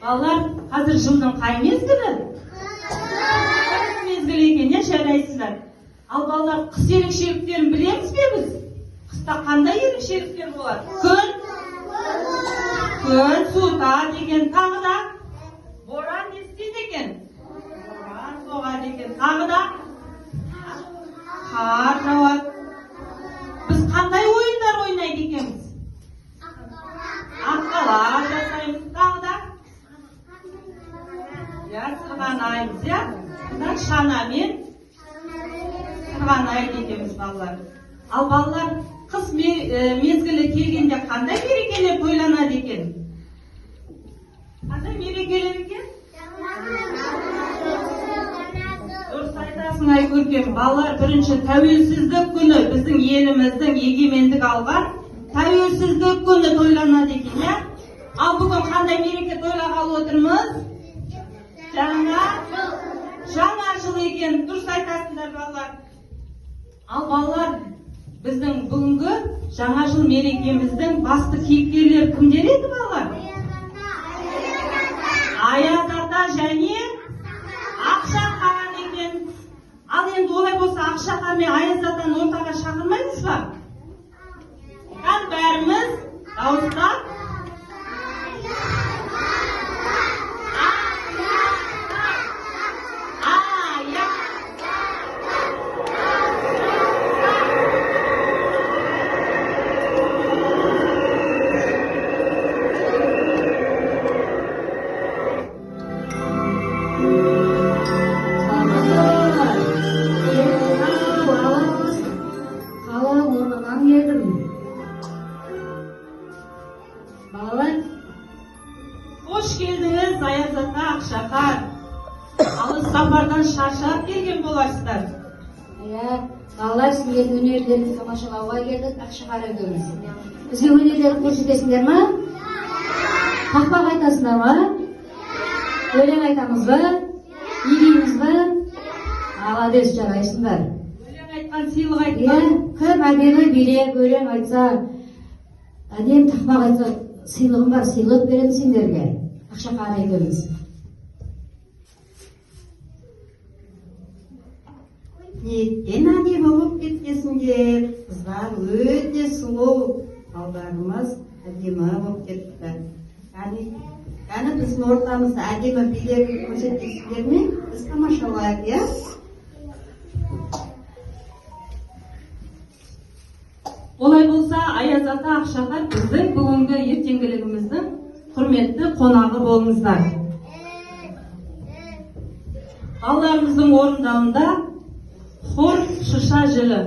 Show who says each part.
Speaker 1: Балалар, қазір жылдың қай мезгілі? Қыс мезгілі екен, не жарайсыздар? Ал балалар, қыс ерекшеліктерін білеміз бе біз? Қыста қандай ерекшеліктер болады? Күн суытады екен, тағы да боран не істейді екен? Боран соғады екен, тағы да қар жауады. Біз қандай ойындар ойнайды екенбіз? Аққала жасаймыз, тағы да сырғанаймыз, мына шанамен сырғанайды екенбіз балалар. Ал балалар, қыс мезгілі келгенде қандай мерекелер тойланады екен? Қандай мерекелер екен? Дұрыс айтасың, ай көркем. Балалар, бірінші тәуелсіздік күні, біздің еліміздің егемендік алған тәуелсіздік күні тойланады екен, иә? Ал бүгін қандай мереке тойлағалы отырмыз? Жаңа жыл екен. Дұрыс айтасыңдар балалар. Ал балалар, біздің бүгінгі жаңа жыл мерекеміздің басты кейіпкерлері кімдер еді балалар? Аяз ата және Ақшақар екен. Ал енді олай болса Ақшақар мен Аяз атаны ортаға шақырмаймыз ба? Бәріміз дауыстап Hoş geldiniz Аяз ата, Ақшақар. Алыс сапардан шаршап келген боларсыздар.
Speaker 2: Балалар, сіздердің өнерлеріңізді тамашалауға келдік, Ақшақар екеуміз. Бізге өнерлерді көрсетесіңдер ма? Тақпақ айтасыңдар ма? Өлең айтамыз ба? Билейміз ба? Молодец, жарайсыңдар.
Speaker 1: Өлең айтқан сыйлық айтқан.
Speaker 2: Кім әдемі билеп, өлең айтса, әдем тақпақ айтса, сыйлығым бар, сыйлық беремін сендерге. Ақшақар екеуміз.
Speaker 3: Неттен әдемі болып кеткесіңдер, қыздар өте сұлу, балдарымыз әдемі болып кетті. Яғни біздің ортамызда әдемі билерді көрсетесіңдер ме? Біз тамашалайық, иә?
Speaker 1: Олай болса, Аяз ата, Ақшақар біздің бүгінгі ертеңгілігіміздің құрметті қонағы болыңыздар. Балаларымыздың орындауында хор шыша жыры.